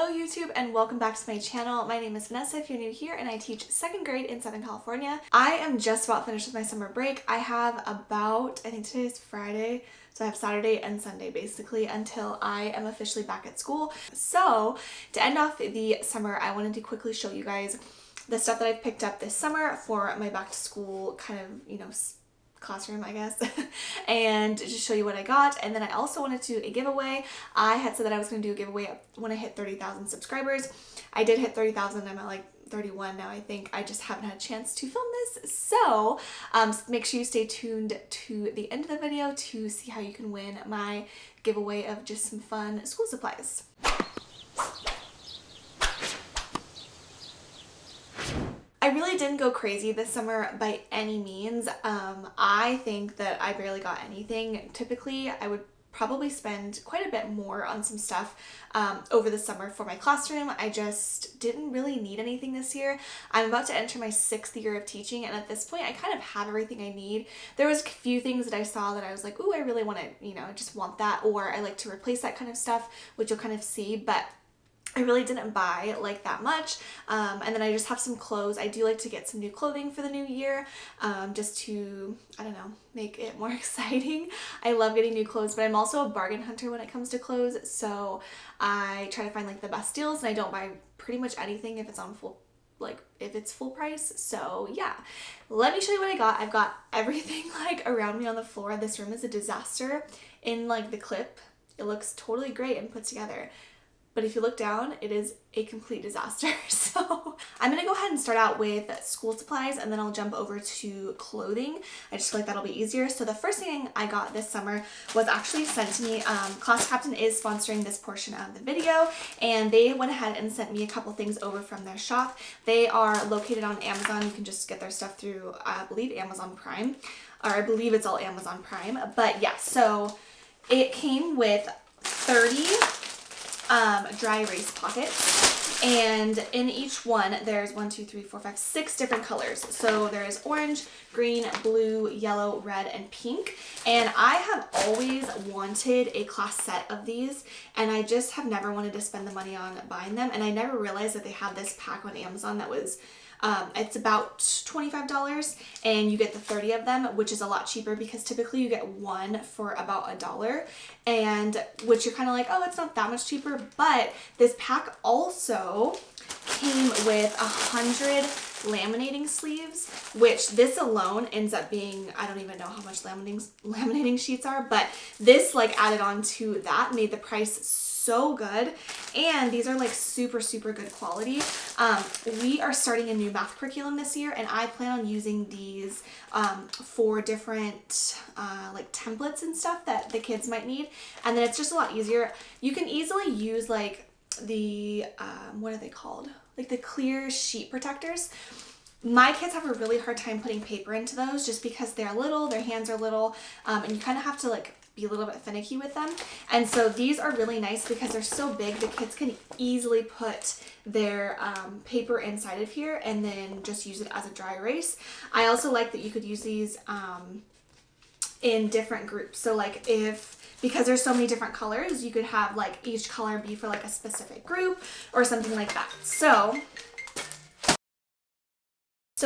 Hello YouTube and welcome back to my channel. My name is Vanessa if you're new here, and I teach 2nd grade in Southern California. I am just about finished with my summer break. I have about, I think today is Friday, so I have Saturday and Sunday basically until I am officially back at school. So to end off the summer, I wanted to quickly show you guys the stuff that I've picked up this summer for my back to school kind of, classroom, I guess, and just show you what I got. And then I also wanted to do a giveaway. I had said that I was going to do a giveaway when I hit 30,000 subscribers. I did hit 30,000. I'm at like 31 now, I think. I just haven't had a chance to film this. So make sure you stay tuned to the end of the video to see how you can win my giveaway of just some fun school supplies. I really didn't go crazy this summer by any means. I think that I barely got anything. Typically, I would probably spend quite a bit more on some stuff over the summer for my classroom. I just didn't really need anything this year. I'm about to enter my 6th year of teaching, and at this point I kind of have everything I need. There was a few things that I saw that I was like, ooh, I really want to, I just want that, or I like to replace that kind of stuff, which you'll kind of see, but I really didn't buy like that much. And then I just have some clothes. I do like to get some new clothing for the new year, just to, I don't know, make it more exciting. I love getting new clothes, but I'm also a bargain hunter when it comes to clothes. So I try to find like the best deals, and I don't buy pretty much anything if it's on if it's full price. So yeah, let me show you what I got. I've got everything like around me on the floor. This room is a disaster in like the clip. It looks totally great and put together, but if you look down, it is a complete disaster. So I'm gonna go ahead and start out with school supplies, and then I'll jump over to clothing. I just feel like that'll be easier. So the first thing I got this summer was actually sent to me. Class Captain is sponsoring this portion of the video, and they went ahead and sent me a couple things over from their shop. They are located on Amazon. You can just get their stuff through, I believe, Amazon Prime, or I believe it's all Amazon Prime. But yeah, so it came with 30 dry erase pockets, and in each one there's 6 different colors. So there's orange, green, blue, yellow, red, and pink, and I have always wanted a class set of these, and I just have never wanted to spend the money on buying them, and I never realized that they had this pack on Amazon that was it's about $25, and you get the 30 of them, which is a lot cheaper because typically you get one for about $1, and which you're kind of like, oh, it's not that much cheaper. But this pack also came with 100 laminating sleeves, which this alone ends up being, I don't even know how much laminating sheets are, but this like added on to that made the price so good. And these are like super good quality. We are starting a new math curriculum this year, and I plan on using these for different like templates and stuff that the kids might need, and then it's just a lot easier. You can easily use like the what are they called, like the clear sheet protectors. My kids have a really hard time putting paper into those just because they're little, their hands are little, and you kind of have to like be a little bit finicky with them. And so these are really nice because they're so big, the kids can easily put their paper inside of here and then just use it as a dry erase. I also like that you could use these in different groups. So like because there's so many different colors, you could have like each color be for like a specific group or something like that. So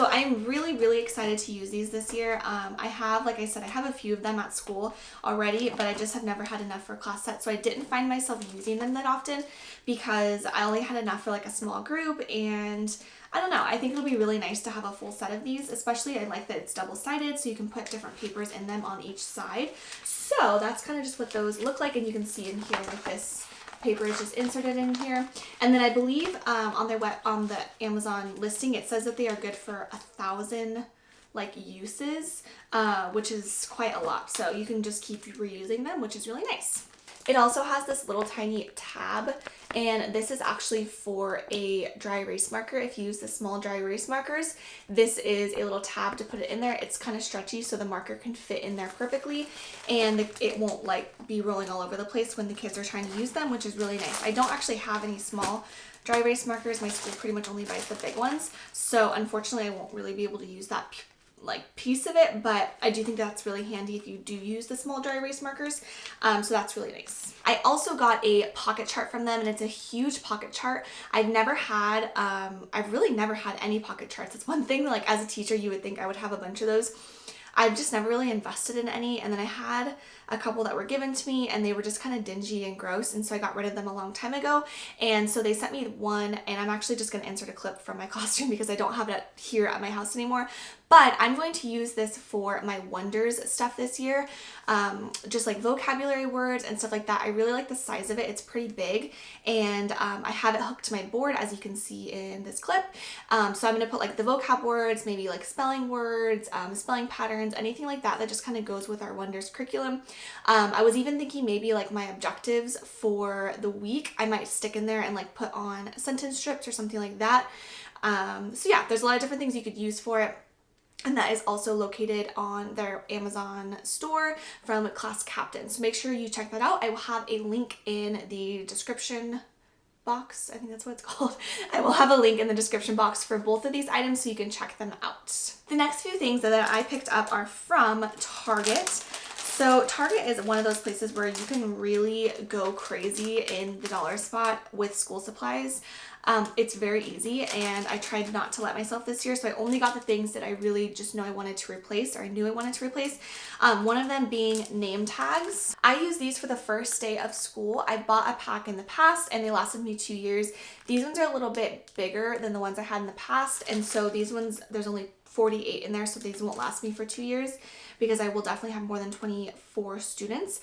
I'm really excited to use these this year. I have, like I said, I have a few of them at school already, but I just have never had enough for a class set. So I didn't find myself using them that often because I only had enough for like a small group, and I don't know, I think it'll be really nice to have a full set of these, especially I like that it's double-sided so you can put different papers in them on each side. So that's kind of just what those look like, and you can see in here with this paper is just inserted in here. And then I believe on the Amazon listing it says that they are good for 1,000 like uses, which is quite a lot. So you can just keep reusing them, which is really nice. It also has this little tiny tab, and this is actually for a dry erase marker. If you use the small dry erase markers, this is a little tab to put it in there. It's kind of stretchy so the marker can fit in there perfectly, and it won't like be rolling all over the place when the kids are trying to use them, which is really nice. I don't actually have any small dry erase markers. My school pretty much only buys the big ones, so unfortunately I won't really be able to use that like piece of it, but I do think that's really handy if you do use the small dry erase markers. So that's really nice. I also got a pocket chart from them, and it's a huge pocket chart. I've really never had any pocket charts. It's one thing that, like, as a teacher, you would think I would have a bunch of those. I've just never really invested in any, and then I had a couple that were given to me and they were just kind of dingy and gross, and so I got rid of them a long time ago. And so they sent me one, and I'm actually just going to insert a clip from my classroom because I don't have it here at my house anymore. But I'm going to use this for my Wonders stuff this year, just like vocabulary words and stuff like that. I really like the size of it. It's pretty big, and I have it hooked to my board, as you can see in this clip. So I'm going to put like the vocab words, maybe like spelling words, spelling patterns, anything like that that just kind of goes with our Wonders curriculum. I was even thinking maybe like my objectives for the week, I might stick in there and like put on sentence strips or something like that. So yeah, there's a lot of different things you could use for it. And that is also located on their Amazon store from Class Captain. So make sure you check that out. I will have a link in the description box. I think that's what it's called. I will have a link in the description box for both of these items so you can check them out. The next few things that I picked up are from Target. So Target is one of those places where you can really go crazy in the dollar spot with school supplies. It's very easy, and I tried not to let myself this year, so I only got the things that I really just know I wanted to replace, or I knew I wanted to replace. One of them being name tags. I use these for the first day of school. I bought a pack in the past and they lasted me 2 years. These ones are a little bit bigger than the ones I had in the past, and so these ones, there's only 48 in there, so these won't last me for 2 years because I will definitely have more than 24 students.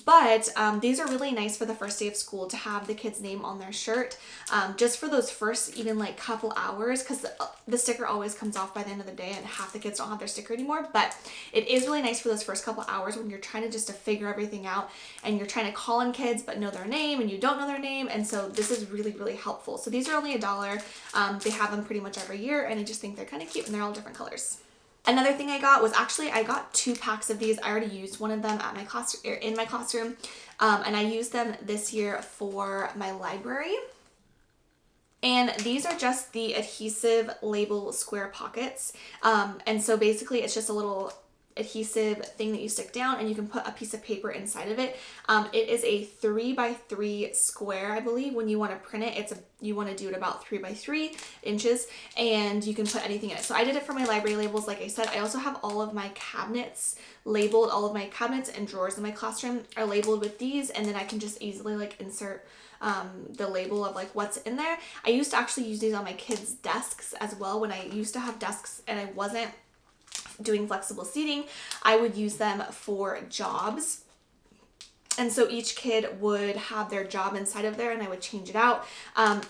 But these are really nice for the first day of school to have the kid's name on their shirt, just for those first even like couple hours, because the sticker always comes off by the end of the day and half the kids don't have their sticker anymore. But it is really nice for those first couple hours when you're trying to just to figure everything out and you're trying to call in kids but know their name and you don't know their name, and so this is really, really helpful. So these are only $1. They have them pretty much every year, and I just think they're kind of cute, and they're all different colors. Another thing I got was actually, I got 2 packs of these. I already used one of them at my class, in my classroom, and I used them this year for my library. And these are just the adhesive label square pockets. And so basically it's just a little adhesive thing that you stick down, and you can put a piece of paper inside of it. It is a 3x3 square, I believe. When you want to print it, you want to do it about 3x3 inches, and you can put anything in it. So I did it for my library labels, like I said. I also have all of my cabinets labeled. All of my cabinets and drawers in my classroom are labeled with these, and then I can just easily like insert the label of like what's in there. I used to actually use these on my kids' desks as well. When I used to have desks and I wasn't doing flexible seating, I would use them for jobs. And so each kid would have their job inside of there, and I would change it out,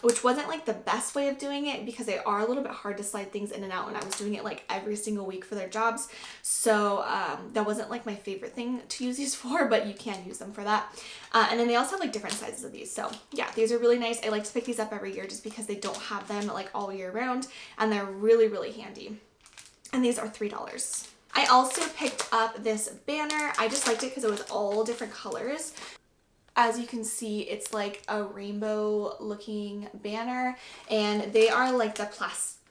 which wasn't like the best way of doing it because they are a little bit hard to slide things in and out, and I was doing it like every single week for their jobs. So that wasn't like my favorite thing to use these for, but you can use them for that. And then they also have like different sizes of these. So yeah, these are really nice. I like to pick these up every year just because they don't have them like all year round, and they're really, really handy. And these are $3. I also picked up this banner. I just liked it because it was all different colors. As you can see, it's like a rainbow looking banner, and they are like the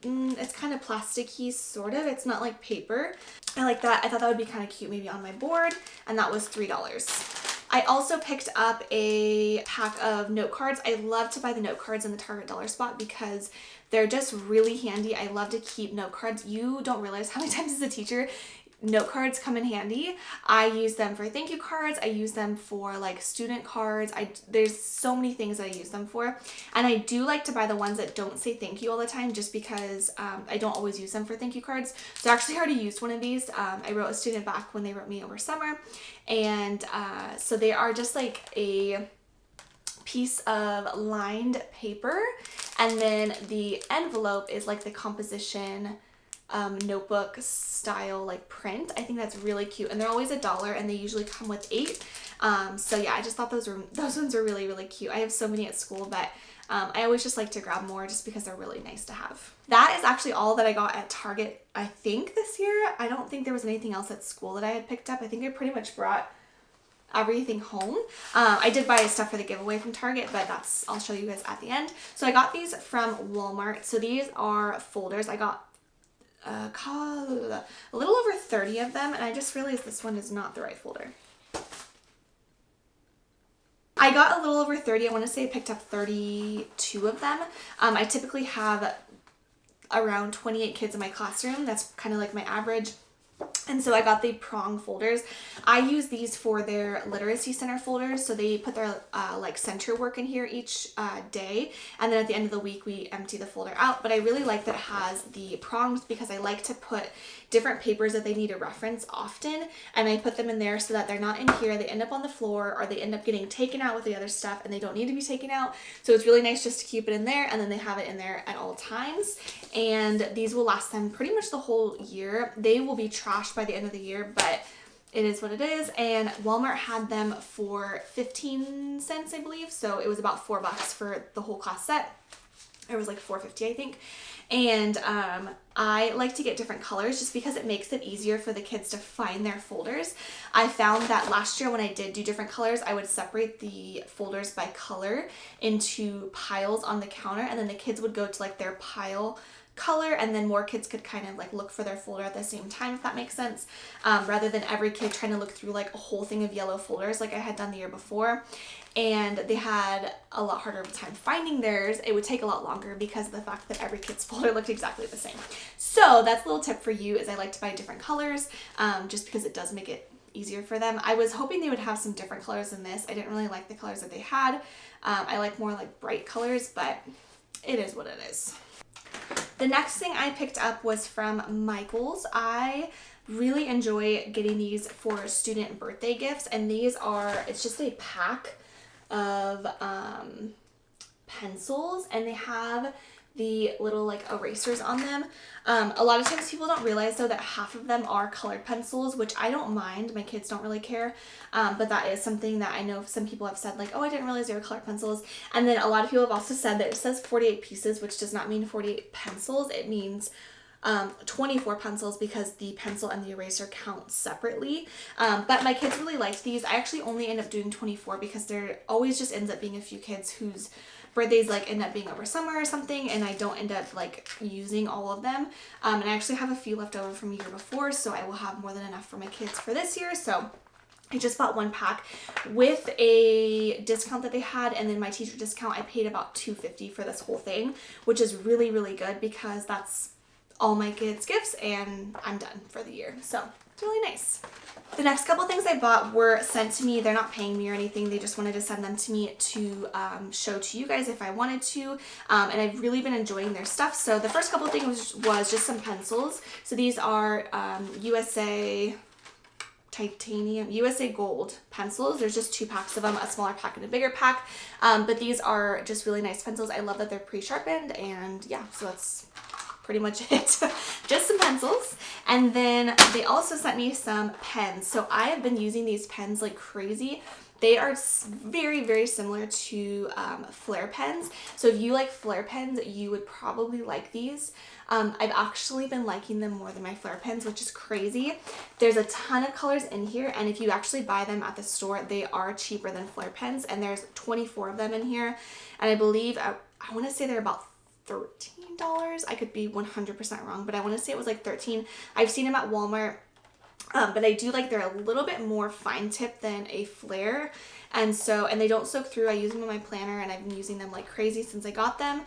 it's kind of plasticky, sort of. It's not like paper. I like that. I thought that would be kind of cute maybe on my board, and that was $3. I also picked up a pack of note cards. I love to buy the note cards in the Target dollar spot because they're just really handy. I love to keep note cards. You don't realize how many times as a teacher note cards come in handy. I use them for thank you cards. I use them for like student cards. There's so many things that I use them for. And I do like to buy the ones that don't say thank you all the time, just because I don't always use them for thank you cards. So I actually already used one of these. I wrote a student back when they wrote me over summer. And so they are just like a piece of lined paper, and then the envelope is like the composition notebook style like print. I think that's really cute, and they're always $1, and they usually come with 8. So yeah, I just thought those ones are really, really cute. I have so many at school, but I always just like to grab more just because they're really nice to have. That is actually all that I got at Target, I think, this year. I don't think there was anything else at school that I had picked up. I think I pretty much brought everything home. I did buy stuff for the giveaway from Target, but I'll show you guys at the end. So I got these from Walmart. So these are folders. I got a little over 30 of them, and I just realized this one is not the right folder. I got a little over 30. I want to say I picked up 32 of them. I typically have around 28 kids in my classroom. That's kind of like my average. And so I got the prong folders. I use these for their literacy center folders. So they put their like center work in here each day. And then at the end of the week, we empty the folder out. But I really like that it has the prongs because I like to put different papers that they need to reference often. And I put them in there so that they're not in here. They end up on the floor or they end up getting taken out with the other stuff and they don't need to be taken out. So it's really nice just to keep it in there, and then they have it in there at all times. And these will last them pretty much the whole year. They will be trashed by the end of the year, but it is what it is. And Walmart had them for 15 cents, I believe. So it was about $4 for the whole class set. It was like $4.50, I think. And I like to get different colors just because it makes it easier for the kids to find their folders. I found that last year when I did do different colors, I would separate the folders by color into piles on the counter, and then the kids would go to like their pile color, and then more kids could kind of like look for their folder at the same time, if that makes sense, rather than every kid trying to look through like a whole thing of yellow folders like I had done the year before. And they had a lot harder of a time finding theirs. It would take a lot longer because of the fact that every kid's folder looked exactly the same. So that's a little tip for you, is I like to buy different colors just because it does make it easier for them. I was hoping they would have some different colors than this. I didn't really like the colors that they had. I like more like bright colors, but it is what it is. The next thing I picked up was from Michaels. I really enjoy getting these for student birthday gifts, and these are, it's just a pack of pencils, and they have the little like erasers on them. A lot of times people don't realize though that half of them are colored pencils, which I don't mind. My kids don't really care. But that is something that I know some people have said, like, oh, I didn't realize they were colored pencils. And then a lot of people have also said that it says 48 pieces, which does not mean 48 pencils. It means 24 pencils because the pencil and the eraser count separately. But my kids really liked these. I actually only end up doing 24 because there always just ends up being a few kids whose birthdays like end up being over summer or something, and I don't end up like using all of them. And I actually have a few left over from a year before, so I will have more than enough for my kids for this year. So I just bought one pack with a discount that they had, and then my teacher discount, I paid about $2.50 for this whole thing, which is really, really good because that's all my kids' gifts and I'm done for the year. So it's really nice. The next couple things I bought were sent to me. They're not paying me or anything. They just wanted to send them to me to show to you guys if I wanted to. And I've really been enjoying their stuff. So the first couple things was just some pencils. So these are USA Titanium, USA Gold pencils. There's just 2 packs of them, a smaller pack and a bigger pack. But these are just really nice pencils. I love that they're pre-sharpened, and yeah, so that's pretty much it. Just some pencils. And then they also sent me some pens. So I have been using these pens like crazy. They are very, very similar to Flair pens. So if you like Flair pens, you would probably like these. I've actually been liking them more than my Flair pens, which is crazy. There's a ton of colors in here, and if you actually buy them at the store, they are cheaper than Flair pens, and there's 24 of them in here. And I believe, I want to say they're about $13. I could be 100% wrong, but I want to say it was like $13. I've seen them at Walmart, but I do like they're a little bit more fine tip than a Flair, and they don't soak through. I use them in my planner, and I've been using them like crazy since I got them,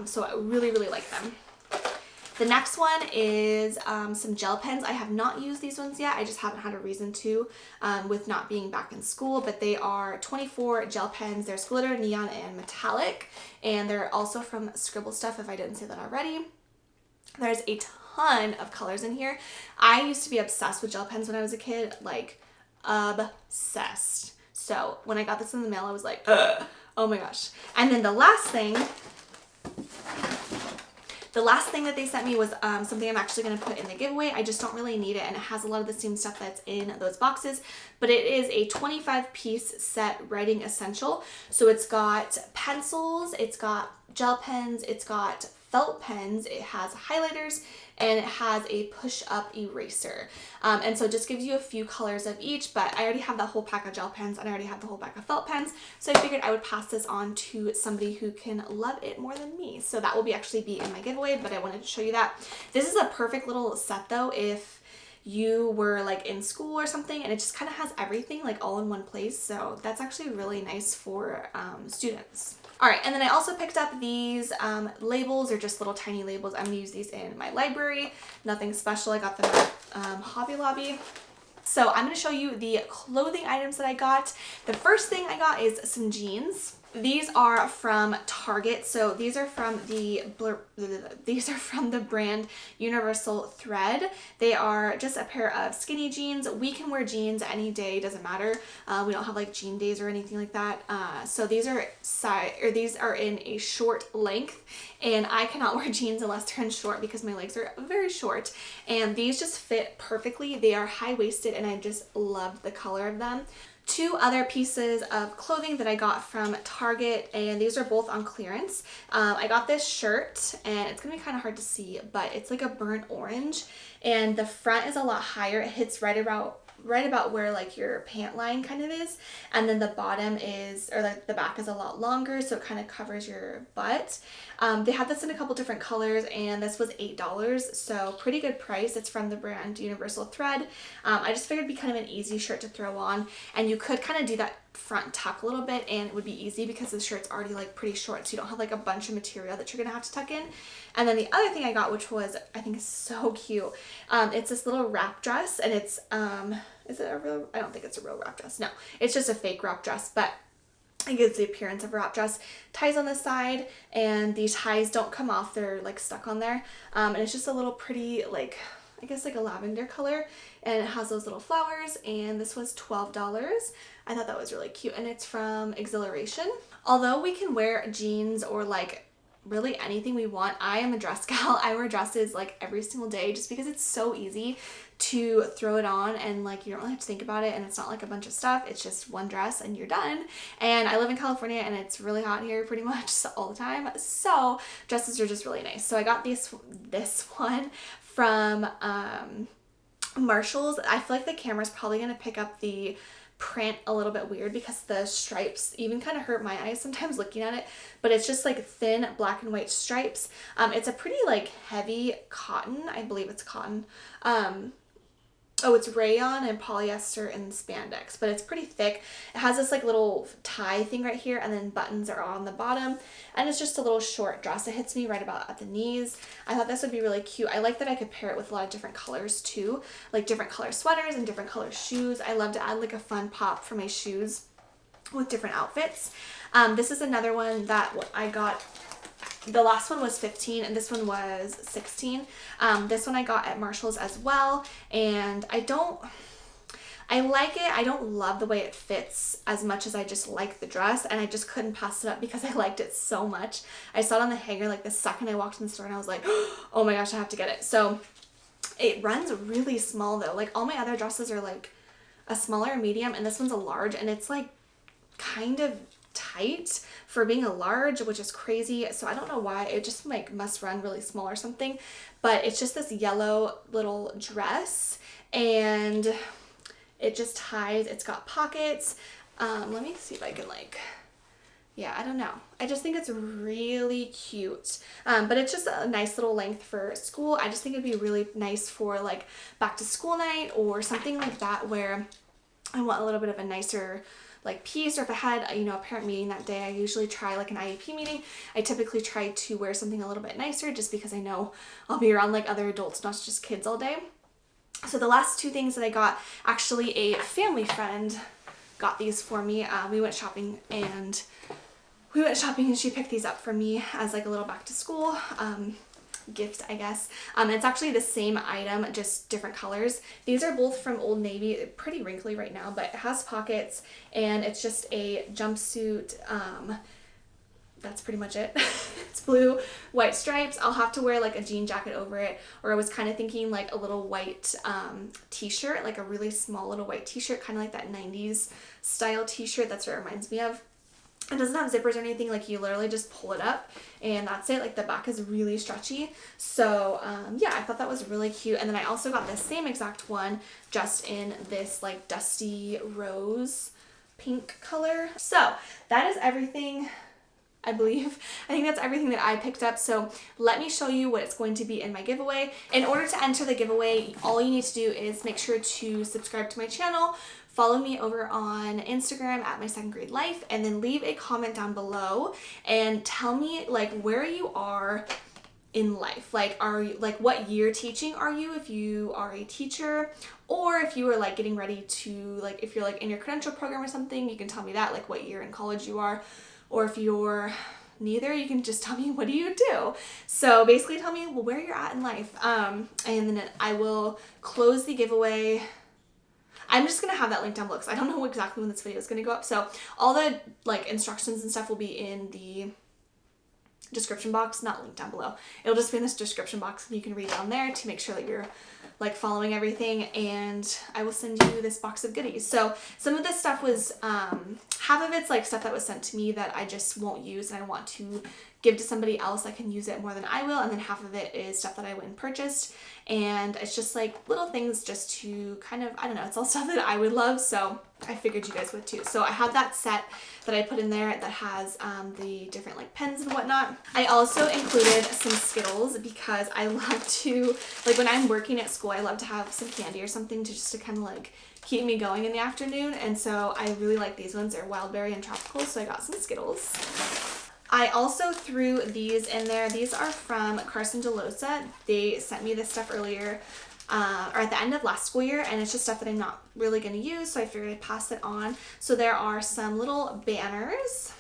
so I really, really like them. The next one is some gel pens. I have not used these ones yet. I just haven't had a reason to with not being back in school, but they are 24 gel pens. There's glitter, neon, and metallic, and they're also from Scribble Stuff, if I didn't say that already. There's a ton of colors in here. I used to be obsessed with gel pens when I was a kid, like obsessed. So when I got this in the mail, I was like, ugh, oh my gosh. And then the last thing that they sent me was something I'm actually going to put in the giveaway. I just don't really need it, and it has a lot of the same stuff that's in those boxes, but it is a 25-piece set writing essential. So it's got pencils, it's got gel pens, it's got felt pens, it has highlighters, and it has a push-up eraser. And so it just gives you a few colors of each, but I already have the whole pack of gel pens and I already have the whole pack of felt pens, so I figured I would pass this on to somebody who can love it more than me. So that will actually be in my giveaway, but I wanted to show you that. This is a perfect little set though if you were like in school or something, and it just kind of has everything like all in one place, so that's actually really nice for students. All right, and then I also picked up these labels. They're just little tiny labels. I'm gonna use these in my library. Nothing special. I got them at Hobby Lobby. So I'm gonna show you the clothing items that I got. The first thing I got is some jeans. These are from Target. So these are from the brand Universal Thread. They are just a pair of skinny jeans. We can wear jeans any day, doesn't matter. We don't have like jean days or anything like that. So these are in a short length, and I cannot wear jeans unless they're in short because my legs are very short. And these just fit perfectly. They are high-waisted and I just love the color of them. Two other pieces of clothing that I got from Target, and these are both on clearance. I got this shirt, and it's gonna be kind of hard to see, but it's like a burnt orange, and the front is a lot higher. It hits right about where like your pant line kind of is, and then the bottom is, or like the back is a lot longer, so it kind of covers your butt. They had this in a couple different colors, and this was $8, so pretty good price. It's from the brand Universal Thread. I just figured it'd be kind of an easy shirt to throw on, and you could kind of do that front tuck a little bit, and it would be easy because the shirt's already like pretty short, so you don't have like a bunch of material that you're gonna have to tuck in. And then the other thing I got, which was I think is so cute, it's this little wrap dress, and it's is it a real? I don't think it's a real wrap dress. No, it's just a fake wrap dress, but it gives the appearance of a wrap dress. Ties on the side, and these ties don't come off, they're like stuck on there. And it's just a little pretty, like, I guess like a lavender color, and it has those little flowers, and this was $12. I thought that was really cute, and it's from Exhilaration. Although we can wear jeans or like really anything we want, I am a dress gal. I wear dresses like every single day just because it's so easy to throw it on, and like you don't really have to think about it, and it's not like a bunch of stuff. It's just one dress and you're done. And I live in California and it's really hot here pretty much all the time, so dresses are just really nice. So I got this one from Marshalls. I feel like the camera's probably gonna pick up the print a little bit weird because the stripes even kind of hurt my eyes sometimes looking at it, but it's just like thin black and white stripes. It's a pretty like heavy cotton. I believe it's cotton. Oh, it's rayon and polyester and spandex, but it's pretty thick. It has this like little tie thing right here, and then buttons are on the bottom, and it's just a little short dress. It hits me right about at the knees. I thought this would be really cute. I like that I could pair it with a lot of different colors too, like different color sweaters and different color shoes. I love to add like a fun pop for my shoes with different outfits. This is another one that I got. The last one was $15 and this one was $16. This one I got at Marshall's as well, and I like it. I don't love the way it fits as much as I just like the dress, and I just couldn't pass it up because I liked it so much. I saw it on the hanger like the second I walked in the store, and I was like, oh my gosh, I have to get it. So it runs really small though. Like all my other dresses are like a smaller medium, and this one's a large, and it's like kind of tight for being a large, which is crazy. So I don't know why, it just like must run really small or something, but it's just this yellow little dress, and it just ties. It's got pockets. Let me see if I can like, yeah, I don't know. I just think it's really cute. But it's just a nice little length for school. I just think it'd be really nice for like back to school night or something like that, where I want a little bit of a nicer like piece, or if I had, you know, a parent meeting that day, I usually try like an IEP meeting. I typically try to wear something a little bit nicer just because I know I'll be around like other adults, not just kids all day. So the last two things that I got, actually a family friend got these for me. We went shopping and she picked these up for me as like a little back to school gift, I guess. It's actually the same item, just different colors. These are both from Old Navy, pretty wrinkly right now, but it has pockets, and it's just a jumpsuit. That's pretty much it. It's blue, white stripes. I'll have to wear like a jean jacket over it, or I was kind of thinking like a little white t-shirt, like a really small little white t-shirt, kind of like that 90s style t-shirt. That's what it reminds me of. It doesn't have zippers or anything, like you literally just pull it up and that's it. Like the back is really stretchy. So yeah, I thought that was really cute. And then I also got the same exact one just in this like dusty rose pink color. So that is everything, I believe. I think that's everything that I picked up. So let me show you what it's going to be in my giveaway. In order to enter the giveaway, all you need to do is make sure to subscribe to my channel, follow me over on Instagram at My Second Grade Life, and then leave a comment down below and tell me like where you are in life. Like, are you like, what year teaching are you if you are a teacher, or if you are like getting ready to, like, if you're like in your credential program or something, you can tell me that, like what year in college you are. Or if you're neither, you can just tell me what do you do. So basically tell me, well, where you're at in life. And then I will close the giveaway. I'm just gonna have that link down below because I don't know exactly when this video is gonna go up. So all the like instructions and stuff will be in the description box, not linked down below. It'll just be in this description box and you can read down there to make sure that you're like following everything, and I will send you this box of goodies. So some of this stuff was half of it's like stuff that was sent to me that I just won't use and I want to give to somebody else that can use it more than I will, and then half of it is stuff that I went and purchased, and it's just like little things just to kind of, I don't know, it's all stuff that I would love, so I figured you guys would too. So I have that set that I put in there that has the different like pens and whatnot. I also included some Skittles because I love to, like when I'm working at school, I love to have some candy or something to just to kind of like keep me going in the afternoon, and so I really like these ones. They're wild berry and tropical, so I got some Skittles. I also threw these in there. These are from Carson DeLosa. They sent me this stuff earlier, or at the end of last school year, and it's just stuff that I'm not really going to use, so I figured I'd pass it on. So there are some little banners.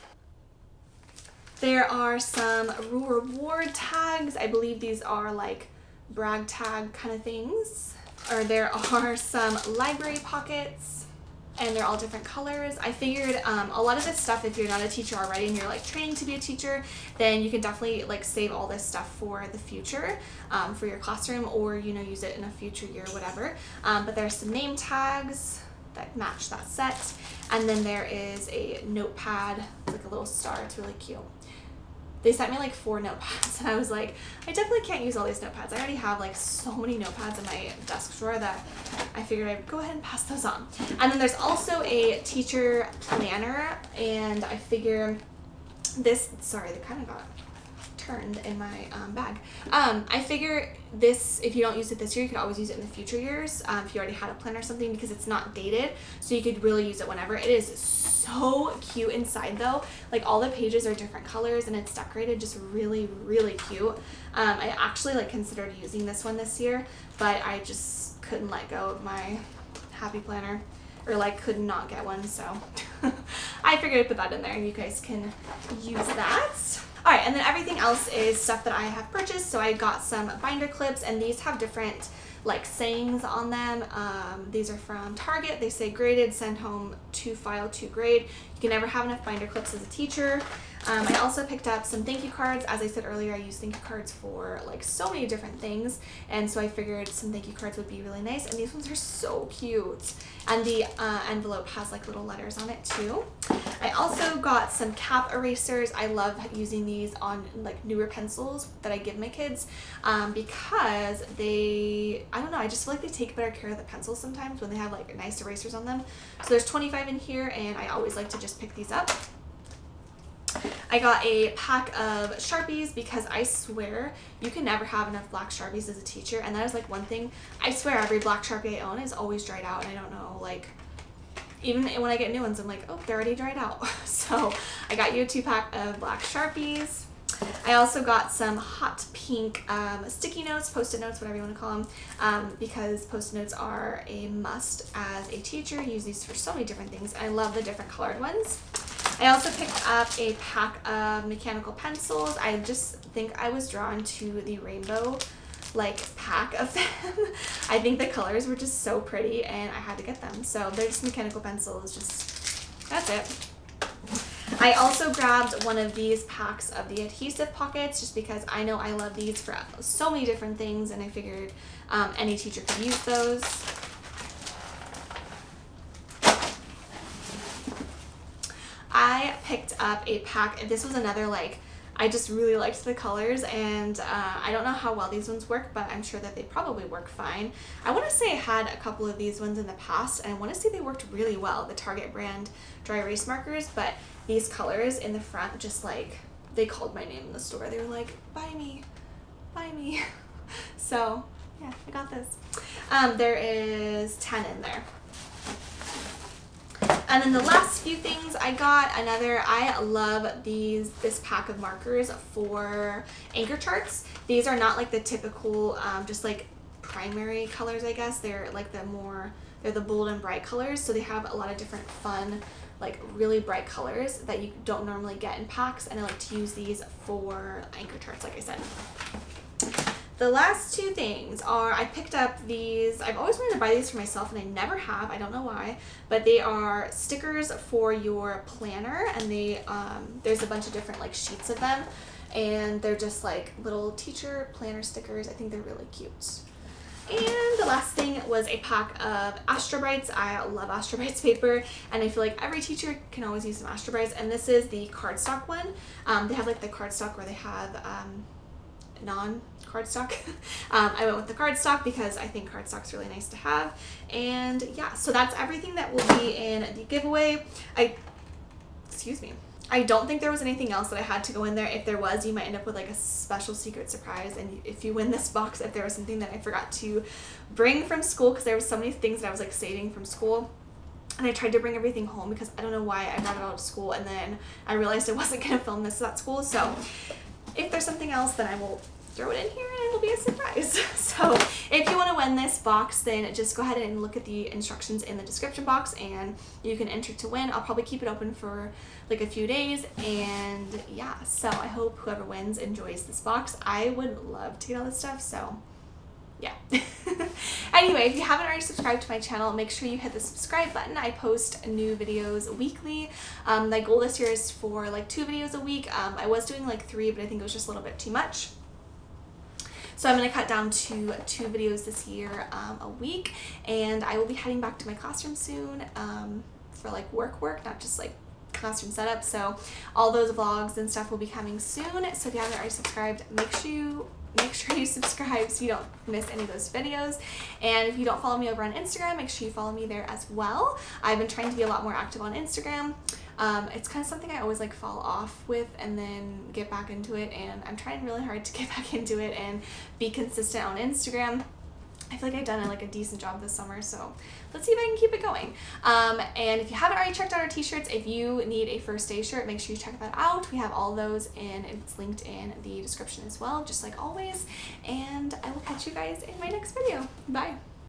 There are some rule reward tags. I believe these are like brag tag kind of things. Or there are some library pockets, and they're all different colors. I figured a lot of this stuff, if you're not a teacher already and you're like training to be a teacher, then you can definitely like save all this stuff for the future, for your classroom, or you know, use it in a future year or whatever. But there's some name tags that match that set, and then there is a notepad, like a little star. It's really cute. They sent me like 4 notepads, and I was like, I definitely can't use all these notepads. I already have like so many notepads in my desk drawer that I figured I'd go ahead and pass those on. And then there's also a teacher planner, and I figure this, sorry, they kind of got turned in my bag. I figure this, if you don't use it this year, you could always use it in the future years, if you already had a plan or something, because it's not dated, so you could really use it whenever. It is so cute inside though. Like all the pages are different colors and it's decorated just really, really cute. I actually like considered using this one this year, but I just couldn't let go of my happy planner, or like could not get one, so I figured I'd put that in there and you guys can use that. Alright, and then everything else is stuff that I have purchased. So I got some binder clips, and these have different like sayings on them. These are from Target. They say graded, send home, to file, to grade. You can never have enough binder clips as a teacher. I also picked up some thank you cards. As I said earlier, I use thank you cards for like so many different things, and so I figured some thank you cards would be really nice, and these ones are so cute. And the envelope has like little letters on it too. I also got some cap erasers. I love using these on like newer pencils that I give my kids, because they, I don't know, I just feel like they take better care of the pencils sometimes when they have like nice erasers on them. So there's 25 in here, and I always like to just pick these up. I got a pack of Sharpies because I swear you can never have enough black Sharpies as a teacher, and that is like one thing. I swear every black Sharpie I own is always dried out, and I don't know, like, even when I get new ones, I'm like, oh, they're already dried out. So I got you a 2-pack of black Sharpies. I also got some hot pink sticky notes, post-it notes, whatever you want to call them, because post-it notes are a must as a teacher. You use these for so many different things. I love the different colored ones. I also picked up a pack of mechanical pencils. I just think I was drawn to the rainbow like pack of them. I think the colors were just so pretty and I had to get them. So they're just mechanical pencils, just, that's it. I also grabbed one of these packs of the adhesive pockets just because I know I love these for so many different things, and I figured any teacher could use those. I picked up a pack. This was another, like, I just really liked the colors, and I don't know how well these ones work, but I'm sure that they probably work fine. I want to say I had a couple of these ones in the past, and I want to say they worked really well, the Target brand dry erase markers, but these colors in the front just, like, they called my name in the store. They were like, buy me, buy me. So yeah, I got this. There is 10 in there. And then the last few things I got, I love this pack of markers for anchor charts. These are not like the typical, just like primary colors, I guess. They're like they're the bold and bright colors. So they have a lot of different fun, like really bright colors that you don't normally get in packs. And I like to use these for anchor charts, like I said. The last two things are, I picked up these, I've always wanted to buy these for myself and I never have, I don't know why, but they are stickers for your planner, and they, there's a bunch of different like sheets of them, and they're just like little teacher planner stickers. I think they're really cute. And the last thing was a pack of Astro Brights. I love Astro Brights paper, and I feel like every teacher can always use some Astro Brights, and this is the cardstock one. They have like the cardstock where they have non-cardstock. I went with the cardstock because I think cardstock's really nice to have. And yeah, so that's everything that will be in the giveaway. I don't think there was anything else that I had to go in there. If there was, you might end up with like a special secret surprise. And if you win this box, if there was something that I forgot to bring from school, because there was so many things that I was like saving from school, and I tried to bring everything home because I don't know why I brought it all to school, and then I realized I wasn't going to film this at school. So if there's something else, then I will throw it in here and it'll be a surprise. So if you want to win this box, then just go ahead and look at the instructions in the description box and you can enter to win. I'll probably keep it open for like a few days, and yeah, so I hope whoever wins enjoys this box. I would love to get all this stuff, so yeah. Anyway, if you haven't already subscribed to my channel, make sure you hit the subscribe button. I post new videos weekly. My goal this year is for like 2 videos a week. I was doing like 3, but I think it was just a little bit too much. So I'm going to cut down to 2 videos this year a week, and I will be heading back to my classroom soon for like work, not just like classroom setup. So all those vlogs and stuff will be coming soon. So if you haven't already subscribed, make sure you subscribe so you don't miss any of those videos. And if you don't follow me over on Instagram, make sure you follow me there as well. I've been trying to be a lot more active on Instagram. It's kind of something I always like fall off with and then get back into it, and I'm trying really hard to get back into it and be consistent on Instagram. I feel like I've done like a decent job this summer, so let's see if I can keep it going. And if you haven't already checked out our t-shirts, if you need a first day shirt, make sure you check that out. We have all those, and it's linked in the description as well, just like always. And I will catch you guys in my next video. Bye.